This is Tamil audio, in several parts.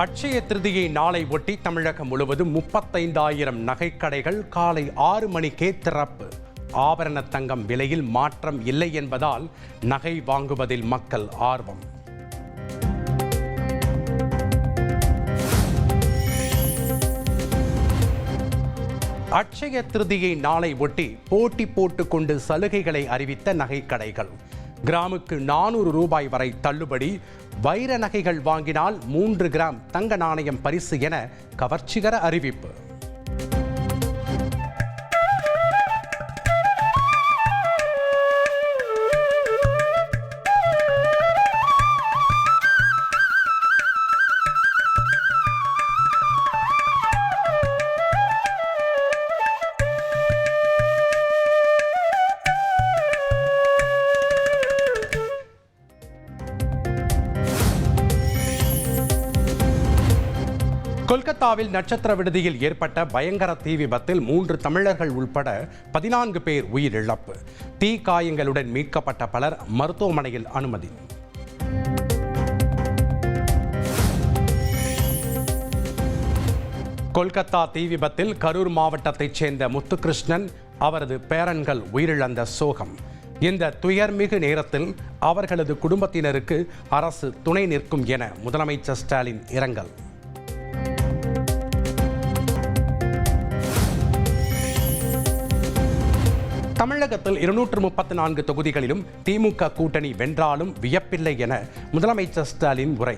அட்சய திருதியை நாளை ஒட்டி தமிழகம் முழுவதும் 35,000 நகைக்கடைகள் காலை 6 மணிக்கே திறப்பு. ஆபரண தங்கம் விலையில் மாற்றம் இல்லை என்பதால் நகை வாங்குவதில் மக்கள் ஆர்வம். அட்சய திருதியை நாளை ஒட்டி போட்டி போட்டுக்கொண்டு சலுகைகளை அறிவித்த நகைக்கடைகள். கிராமுக்கு 400 ரூபாய் வரை தள்ளுபடி. வைர நகைகள் வாங்கினால் 3 கிராம் தங்க நாணயம் பரிசு என கவர்ச்சிகர அறிவிப்பு. கொல்கத்தாவில் நட்சத்திர விடுதியில் ஏற்பட்ட பயங்கர தீ விபத்தில் 3 தமிழர்கள் உள்பட 14 பேர் உயிரிழப்பு. தீ காயங்களுடன் மீட்கப்பட்ட பலர் மருத்துவமனையில் அனுமதி. கொல்கத்தா தீ விபத்தில் கரூர் மாவட்டத்தைச் சேர்ந்த முத்துகிருஷ்ணன், அவரது பேரன்கள் உயிரிழந்த சோகம். இந்த துயர்மிகு நேரத்தில் அவர்களது குடும்பத்தினருக்கு அரசு துணை நிற்கும் என முதலமைச்சர் ஸ்டாலின் இரங்கல். தமிழகத்தில் 234 தொகுதிகளிலும் திமுக கூட்டணி வென்றாலும் வியப்பில்லை என முதலமைச்சர் ஸ்டாலின் உரை.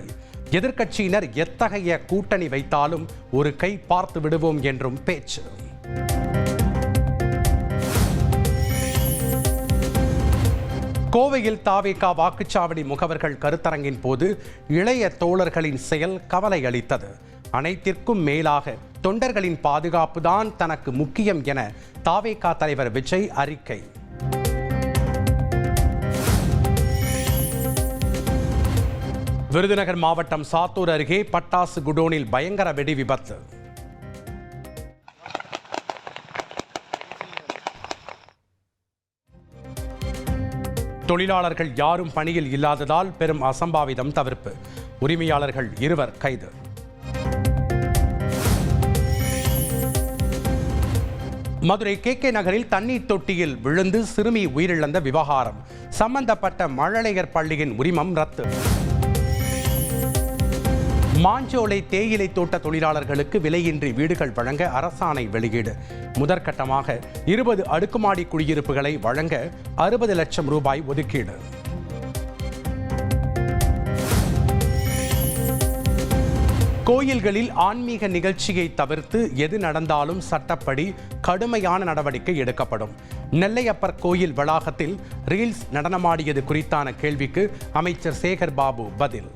எதிர்க்கட்சியினர் எத்தகைய கூட்டணி வைத்தாலும் ஒரு கை பார்த்து விடுவோம் என்றும் பேச்சு. கோவையில் தாவேகா வாக்குச்சாவடி முகவர்கள் கருத்தரங்கின் போது இளைய தோழர்களின் செயல் கவலை அளித்தது. அனைத்திற்கும் மேலாக தொண்டர்களின் பாதுகாப்பு தான் தனக்கு முக்கியம் என தாவேகா தலைவர் விஜய் அறிக்கை. விருதுநகர் மாவட்டம் சாத்தூர் அருகே பட்டாசு குடோனில் பயங்கர வெடி விபத்து. தொழிலாளர்கள் யாரும் பணியில் இல்லாததால் பெரும் அசம்பாவிதம் தவிர்ப்பு. உரிமையாளர்கள் 2 கைது. மதுரை KK நகரில் தண்ணீர் தொட்டியில் விழுந்து சிறுமி உயிரிழந்த விவகாரம். சம்பந்தப்பட்ட மழலையர் பள்ளியின் உரிமம் ரத்து. மாஞ்சோலை தேயிலை தோட்ட தொழிலாளர்களுக்கு விலையின்றி வீடுகள் வழங்க அரசாணை வெளியீடு. முதற்கட்டமாக 20 அடுக்குமாடி குடியிருப்புகளை வழங்க 60 லட்சம் ரூபாய் ஒதுக்கீடு. கோயில்களில் ஆன்மீக நிகழ்ச்சியை தவிர்த்து எது நடந்தாலும் சட்டப்படி கடுமையான நடவடிக்கை எடுக்கப்படும். நெல்லையப்பர் கோயில் வளாகத்தில் ரீல்ஸ் நடனமாடியது குறித்தான கேள்விக்கு அமைச்சர் சேகர் பாபு பதில்.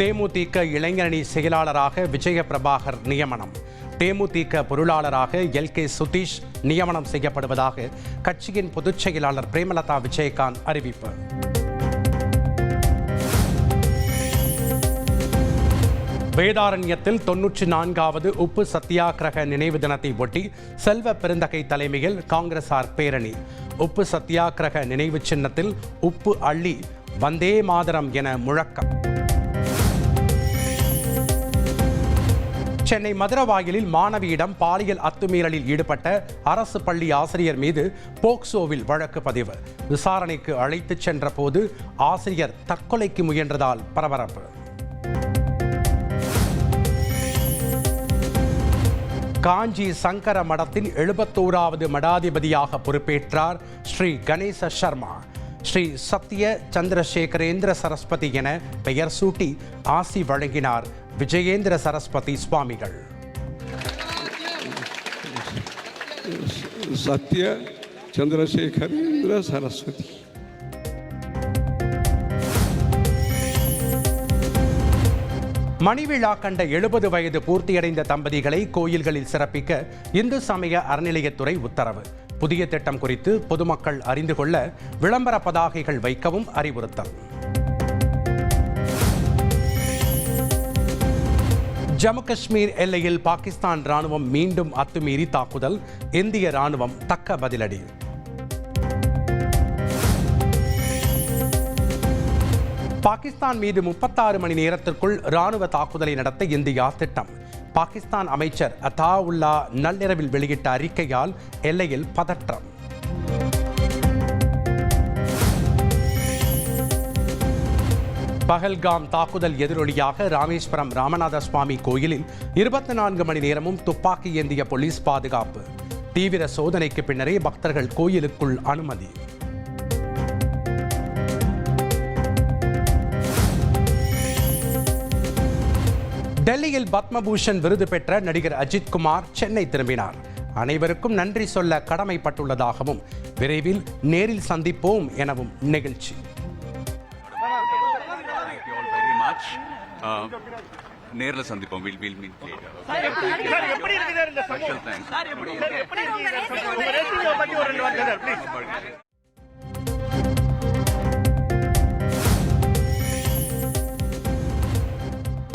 தேமுதிக இளைஞரணி செயலாளராக விஜய பிரபாகர் நியமனம். தேமுதிக பொருளாளராக LK சுதீஷ் நியமனம் செய்யப்படுவதாக கட்சியின் பொதுச் செயலாளர் பிரேமலதா விஜயகாந்த் அறிவிப்பு. வேதாரண்யத்தில் 94வது உப்பு சத்தியாகிரக நினைவு தினத்தை ஒட்டி செல்வ பெருந்தகை தலைமையில் காங்கிரசார் பேரணி. உப்பு சத்தியாகிரக நினைவு சின்னத்தில் உப்பு அள்ளி வந்தே மாதரம் என முழக்கம். சென்னை மதுரவாயலில் மாணவியிடம் பாலியல் அத்துமீறலில் ஈடுபட்ட அரசு பள்ளி ஆசிரியர் மீது போக்சோவில் வழக்கு பதிவு. விசாரணைக்கு அழைத்துச் சென்ற போது ஆசிரியர் தற்கொலைக்கு முயன்றதால் பரபரப்பு. காஞ்சி சங்கர மடத்தின் 71வது மடாதிபதியாக பொறுப்பேற்றார் ஸ்ரீ கணேச சர்மா. ஸ்ரீ சத்ய சந்திரசேகரேந்திர சரஸ்வதி என பெயர் சூட்டி ஆசி வழங்கினார் விஜயேந்திர சரஸ்வதி சுவாமிகள். சத்ய சந்திரசேகரேந்திர சரஸ்வதி. மணிவிழா கண்ட 70 வயது பூர்த்தியடைந்த தம்பதிகளை கோயில்களில் சிறப்பிக்க இந்து சமய அறநிலையத்துறை உத்தரவு. புதிய திட்டம் குறித்து பொதுமக்கள் அறிந்து கொள்ள விளம்பர பதாகைகள் வைக்கவும் அறிவுறுத்தல். ஜம்மு காஷ்மீர் எல்லையில் பாகிஸ்தான் ராணுவம் மீண்டும் அத்துமீறி தாக்குதல். இந்திய ராணுவம் தக்க பதிலடி. பாகிஸ்தான் மீது 36 மணி நேரத்திற்குள் ராணுவ தாக்குதலை நடத்த இந்தியா திட்டம். பாகிஸ்தான் அமைச்சர் அதாவுல்லா நள்ளிரவில் வெளியிட்ட அறிக்கையால் எல்லையில் பதற்றம். பஹல்காம் தாக்குதல் எதிரொலியாக ராமேஸ்வரம் ராமநாத சுவாமி கோயிலில் 24 மணி நேரமும் துப்பாக்கி ஏந்திய போலீஸ் பாதுகாப்பு. தீவிர சோதனைக்கு பின்னரே பக்தர்கள் கோயிலுக்குள் அனுமதி. டெல்லியில் பத்மபூஷன் விருது பெற்ற நடிகர் அஜித் குமார் சென்னை திரும்பினார். அனைவருக்கும் நன்றி சொல்ல கடமைப்பட்டுள்ளதாகவும் விரைவில் நேரில் சந்திப்போம் எனவும் நிகழ்ச்சி. நேர்ல சந்திப்போம். Will meet later.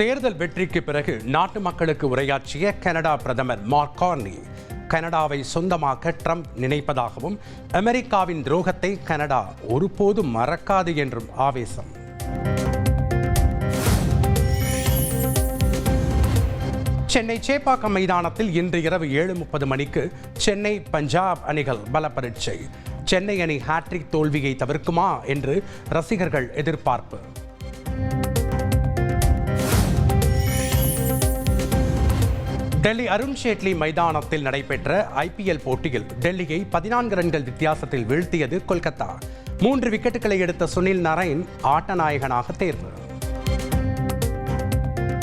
தேர்தல் வெற்றிக்கு பிறகு நாட்டு மக்களுக்கு உரையாற்றிய கனடா பிரதமர் மார்க் கார்னி கனடாவை சொந்தமாக்க ட்ரம்ப் நினைப்பதாகவும் அமெரிக்காவின் துரோகத்தை கனடா ஒருபோதும் மறக்காது என்றும் ஆவேசம். சென்னை சேப்பாக்கம் மைதானத்தில் இன்று இரவு 7:30 மணிக்கு சென்னை பஞ்சாப் அணிகள் பலப்பரீட்சை. சென்னை அணி ஹாட்ரிக் தோல்வியை தவிர்க்குமா என்று ரசிகர்கள் எதிர்பார்ப்பு. டெல்லி அருண்ஜேட்லி மைதானத்தில் நடைபெற்ற IPL போட்டியில் டெல்லியை 14 ரன்கள் வித்தியாசத்தில் வீழ்த்தியது கொல்கத்தா. 3 விக்கெட்டுகளை எடுத்த சுனில் நரைன் ஆட்ட நாயகனாக தேர்வு.